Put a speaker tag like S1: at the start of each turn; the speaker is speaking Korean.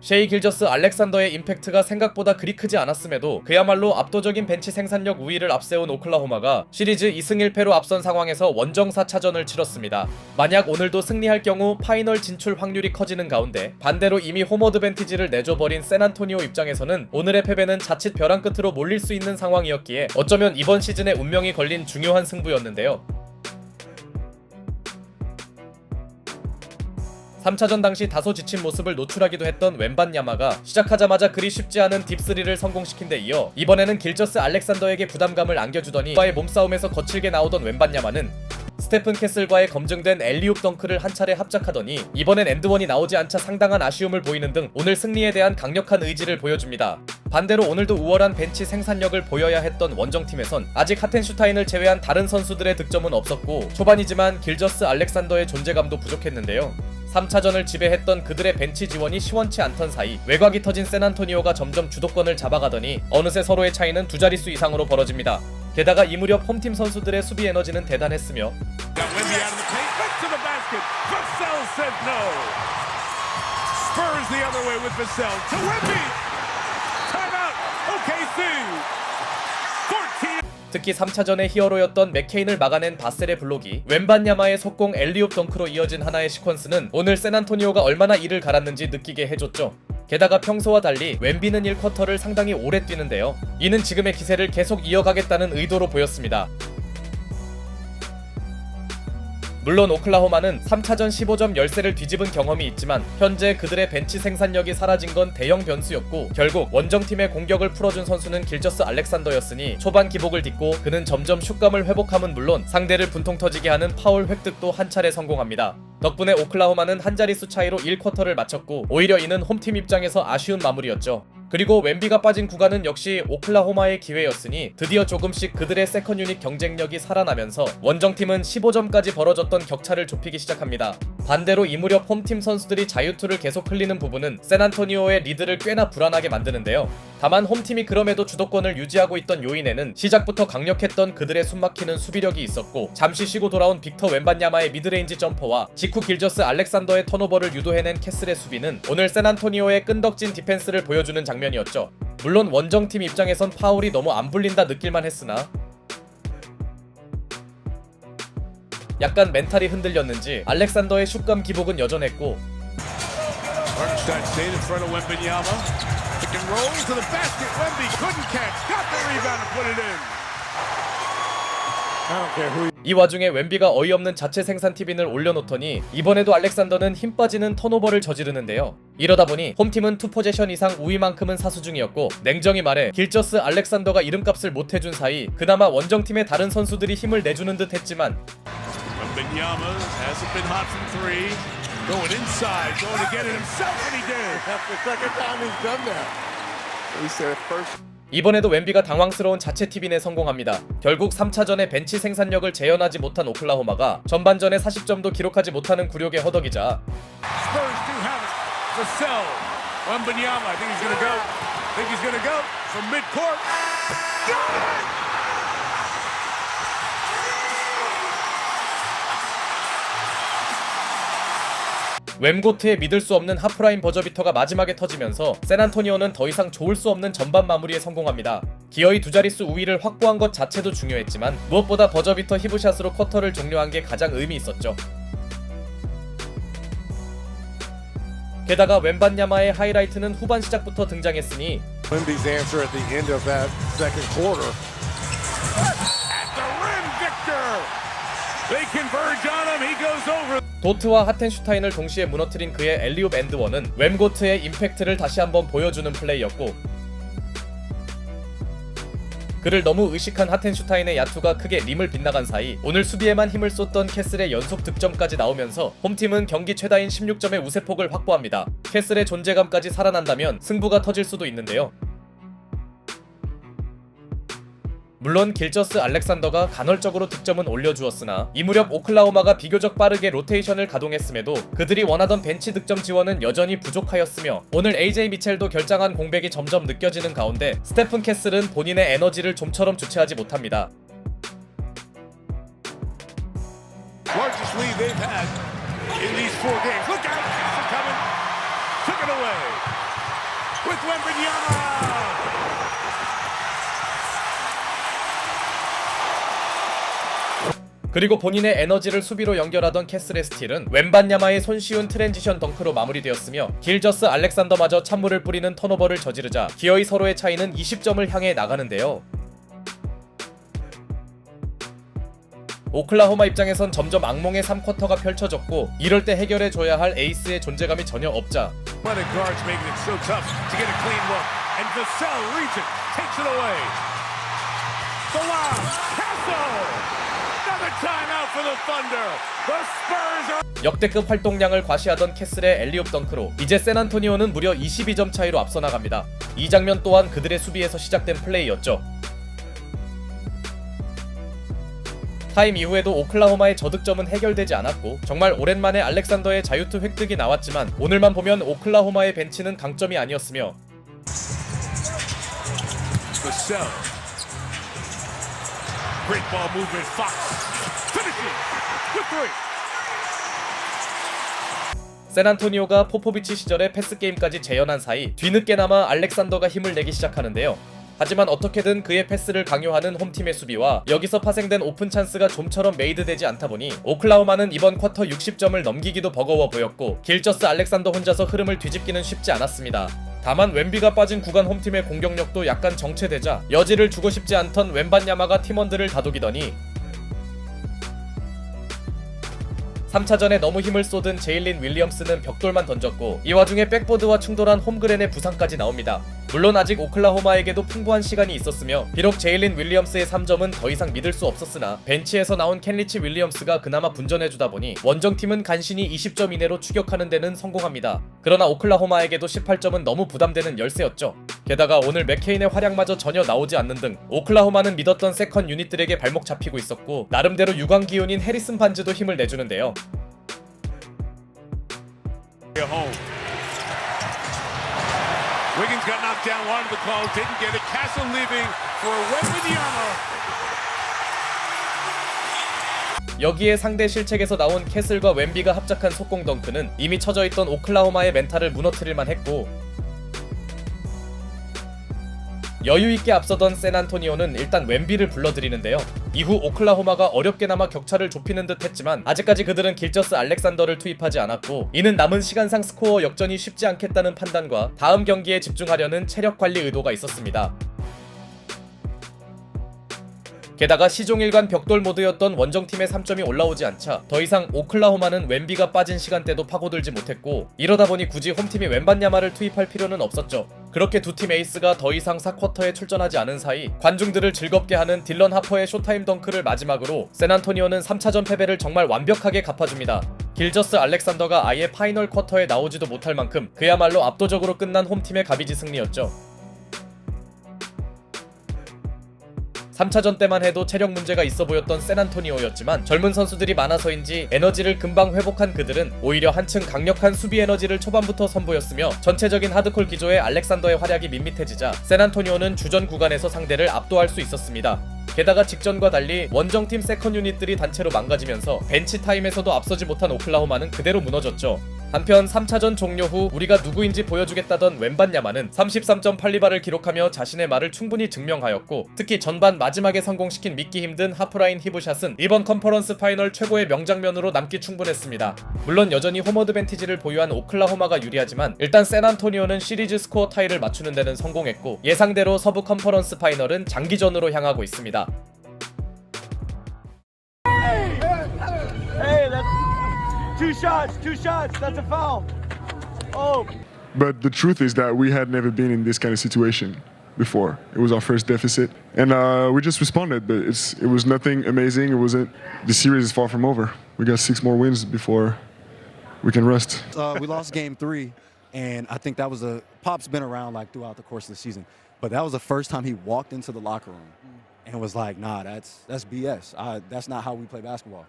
S1: 셰이 길저스 알렉산더의 임팩트가 생각보다 그리 크지 않았음에도 그야말로 압도적인 벤치 생산력 우위를 앞세운 오클라호마가 시리즈 2승 1패로 앞선 상황에서 원정 4차전을 치렀습니다. 만약 오늘도 승리할 경우 파이널 진출 확률이 커지는 가운데 반대로 이미 홈어드밴티지를 내줘버린 샌안토니오 입장에서는 오늘의 패배는 자칫 벼랑 끝으로 몰릴 수 있는 상황이었기에 어쩌면 이번 시즌의 운명이 걸린 중요한 승부였는데요. 3차전 당시 다소 지친 모습을 노출하기도 했던 웬반야마가 시작하자마자 그리 쉽지 않은 딥3를 성공시킨 데 이어 이번에는 길저스 알렉산더에게 부담감을 안겨주더니 과의 몸싸움에서 거칠게 나오던 웬반야마는 스테픈 캐슬과의 검증된 엘리웁 덩크를 한 차례 합작하더니 이번엔 엔드원이 나오지 않자 상당한 아쉬움을 보이는 등 오늘 승리에 대한 강력한 의지를 보여줍니다. 반대로 오늘도 우월한 벤치 생산력을 보여야 했던 원정팀에선 아직 하텐슈타인을 제외한 다른 선수들의 득점은 없었고 초반이지만 길저스 알렉산더의 존재감도 부족했는데요. 3차전을 지배했던 그들의 벤치 지원이 시원치 않던 사이 외곽이 터진 샌안토니오가 점점 주도권을 잡아가더니 어느새 서로의 차이는 두 자릿수 이상으로 벌어집니다. 게다가 이 무렵 홈팀 선수들의 수비 에너지는 대단했으며 특히 3차전의 히어로였던 맥케인을 막아낸 바셀의 블록이 웬반야마의 속공 엘리웁 덩크로 이어진 하나의 시퀀스는 오늘 샌안토니오가 얼마나 이를 갈았는지 느끼게 해줬죠. 게다가 평소와 달리 웬비는 1쿼터를 상당히 오래 뛰는데요. 이는 지금의 기세를 계속 이어가겠다는 의도로 보였습니다. 물론 오클라호마는 3차전 15점 열세를 뒤집은 경험이 있지만 현재 그들의 벤치 생산력이 사라진 건 대형 변수였고 결국 원정팀의 공격을 풀어준 선수는 길저스 알렉산더였으니 초반 기복을 딛고 그는 점점 슛감을 회복함은 물론 상대를 분통 터지게 하는 파울 획득도 한 차례 성공합니다. 덕분에 오클라호마는 한 자릿수 차이로 1쿼터를 마쳤고 오히려 이는 홈팀 입장에서 아쉬운 마무리였죠. 그리고 웬비가 빠진 구간은 역시 오클라호마의 기회였으니 드디어 조금씩 그들의 세컨 유닛 경쟁력이 살아나면서 원정팀은 15점까지 벌어졌던 격차를 좁히기 시작합니다. 반대로 이 무렵 홈팀 선수들이 자유투를 계속 흘리는 부분은 샌안토니오의 리드를 꽤나 불안하게 만드는데요. 다만 홈팀이 그럼에도 주도권을 유지하고 있던 요인에는 시작부터 강력했던 그들의 숨막히는 수비력이 있었고 잠시 쉬고 돌아온 빅터 웬반야마의 미드레인지 점퍼와 직후 길저스 알렉산더의 턴오버를 유도해낸 캐슬의 수비는 오늘 샌안토니오의 끈덕진 디펜스를 보여주는 장면이었죠. 물론 원정팀 입장에선 파울이 너무 안 불린다 느낄만 했으나 약간 멘탈이 흔들렸는지 알렉산더의 슛감 기복은 여전했고 이 와중에 웬비가 어이없는 자체 생산 티빈을 올려놓더니 이번에도 알렉산더는 힘 빠지는 턴오버를 저지르는데요. 이러다 보니 홈팀은 2포제션 이상 우위만큼은 사수 중이었고 냉정히 말해 길저스 알렉산더가 이름값을 못해준 사이 그나마 원정팀의 다른 선수들이 힘을 내주는 듯 했지만 이번에도 웬비가 당황스러운 자체 티빈에 성공합니다. 결국 3차전의 벤치 생산력을 재현하지 못한 오클라호마가 전반전에 40점도 기록하지 못하는 굴욕에 허덕이자 웸고트의 믿을 수 없는 하프라인 버저비터가 마지막에 터지면서 샌안토니오는 더 이상 좋을 수 없는 전반 마무리에 성공합니다. 기어이 두 자릿수 우위를 확보한 것 자체도 중요했지만 무엇보다 버저비터 히브샷으로 쿼터를 종료한 게 가장 의미 있었죠. 게다가 웬반야마의 하이라이트는 후반 시작부터 등장했으니 도트와 하텐슈타인을 동시에 무너뜨린 그의 엘리웁 앤드원은 웸고트의 임팩트를 다시 한번 보여주는 플레이였고 그를 너무 의식한 하텐슈타인의 야투가 크게 림을 빗나간 사이 오늘 수비에만 힘을 쏟던 캐슬의 연속 득점까지 나오면서 홈팀은 경기 최다인 16점의 우세폭을 확보합니다. 캐슬의 존재감까지 살아난다면 승부가 터질 수도 있는데요. 물론 길저스 알렉산더가 간헐적으로 득점은 올려주었으나 이 무렵 오클라호마가 비교적 빠르게 로테이션을 가동했음에도 그들이 원하던 벤치 득점 지원은 여전히 부족하였으며 오늘 AJ 미첼도 결장한 공백이 점점 느껴지는 가운데 스테픈 캐슬은 본인의 에너지를 좀처럼 주체하지 못합니다.
S2: with Wembanyama.
S1: 그리고 본인의 에너지를 수비로 연결하던 캐슬의 스틸은 웬반야마의 손쉬운 트랜지션 덩크로 마무리되었으며 길저스 알렉산더마저 찬물을 뿌리는 턴오버를 저지르자 기어이 서로의 차이는 20점을 향해 나가는데요. 오클라호마 입장에선 점점 악몽의 3쿼터가 펼쳐졌고 이럴 때 해결해줘야 할 에이스의 존재감이 전혀 없자
S2: But the guards making it so tough to get a clean look, and Vassell reads it, takes it away. The lob, Castle. Another timeout for the Thunder. The Spurs are.
S1: 역대급 활동량을 과시하던 캐슬의 엘리옵 덩크로 이제 샌안토니오는 무려 22점 차이로 앞서 나갑니다. 이 장면 또한 그들의 수비에서 시작된 플레이였죠. 타임 이후에도 오클라호마의 저득점은 해결되지 않았고 정말 오랜만에 알렉산더의 자유투 획득이 나왔지만 오늘만 보면 오클라호마의 벤치는 강점이 아니었으며
S2: Vassell. Great ball movement. Fox finishing with three.
S1: 샌안토니오가 포포비치 시절의 패스게임까지 재현한 사이 뒤늦게나마 알렉산더가 힘을 내기 시작하는데요. 하지만 어떻게든 그의 패스를 강요하는 홈팀의 수비와 여기서 파생된 오픈 찬스가 좀처럼 메이드되지 않다 보니 오클라호마는 이번 쿼터 60점을 넘기기도 버거워 보였고 길저스 알렉산더 혼자서 흐름을 뒤집기는 쉽지 않았습니다. 다만 웬비가 빠진 구간 홈팀의 공격력도 약간 정체되자 여지를 주고 싶지 않던 웬반야마가 팀원들을 다독이더니 3차전에 너무 힘을 쏟은 제일린 윌리엄스는 벽돌만 던졌고 이 와중에 백보드와 충돌한 홈그랜의 부상까지 나옵니다. 물론 아직 오클라호마에게도 풍부한 시간이 있었으며 비록 제일린 윌리엄스의 3점은 더 이상 믿을 수 없었으나 벤치에서 나온 켄리치 윌리엄스가 그나마 분전해주다 보니 원정팀은 간신히 20점 이내로 추격하는 데는 성공합니다. 그러나 오클라호마에게도 18점은 너무 부담되는 열세였죠. 게다가 오늘 맥케인의 활약마저 전혀 나오지 않는 등 오클라호마는 믿었던 세컨 유닛들에게 발목 잡히고 있었고 나름대로 유광 기운인 해리슨 반즈도 힘을 내주는데요.
S2: Wiggins got knocked down, wanted the call, didn't get it. Castle leaving for Wembanyama.
S1: 여기에 상대 실책에서 나온 캐슬과 웬비가 합작한 속공 덩크는 이미 처져있던 오클라호마의 멘탈을 무너뜨릴만 했고 여유있게 앞서던 샌안토니오는 일단 웬비를 불러들이는데요. 이후 오클라호마가 어렵게나마 격차를 좁히는 듯 했지만 아직까지 그들은 길저스 알렉산더를 투입하지 않았고 이는 남은 시간상 스코어 역전이 쉽지 않겠다는 판단과 다음 경기에 집중하려는 체력 관리 의도가 있었습니다. 게다가 시종일관 벽돌 모드였던 원정팀의 3점이 올라오지 않자 더 이상 오클라호마는 웬비가 빠진 시간대도 파고들지 못했고 이러다 보니 굳이 홈팀이 웬반야마를 투입할 필요는 없었죠. 그렇게 두 팀 에이스가 더 이상 4쿼터에 출전하지 않은 사이 관중들을 즐겁게 하는 딜런 하퍼의 쇼타임 덩크를 마지막으로 샌안토니오는 3차전 패배를 정말 완벽하게 갚아줍니다. 길저스 알렉산더가 아예 파이널 쿼터에 나오지도 못할 만큼 그야말로 압도적으로 끝난 홈팀의 가비지 승리였죠. 3차전 때만 해도 체력 문제가 있어 보였던 샌안토니오였지만 젊은 선수들이 많아서인지 에너지를 금방 회복한 그들은 오히려 한층 강력한 수비 에너지를 초반부터 선보였으며 전체적인 하드콜 기조에 알렉산더의 활약이 밋밋해지자 샌안토니오는 주전 구간에서 상대를 압도할 수 있었습니다. 게다가 직전과 달리 원정팀 세컨 유닛들이 단체로 망가지면서 벤치 타임에서도 앞서지 못한 오클라호마는 그대로 무너졌죠. 한편 3차전 종료 후 우리가 누구인지 보여주겠다던 웬반야마는 33.82발을 기록하며 자신의 말을 충분히 증명하였고 특히 전반 마지막에 성공시킨 믿기 힘든 하프라인 힙샷은 이번 컨퍼런스 파이널 최고의 명장면으로 남기 충분했습니다. 물론 여전히 홈어드밴티지를 보유한 오클라호마가 유리하지만 일단 샌안토니오는 시리즈 스코어 타이를 맞추는 데는 성공했고 예상대로 서부 컨퍼런스 파이널은 장기전으로 향하고 있습니다.
S3: Two shots, that's a foul. Oh.
S4: But the truth is that we had never been in this kind of situation before. It was our first deficit, and we just responded. But it was nothing amazing. It wasn't. The series is far from over. We got 6 more wins before we can rest.
S5: We lost game 3, and I think that was Pop's been around like throughout the course of the season, but that was the first time he walked into the locker room and was like, "Nah, that's BS. That's not how we play basketball."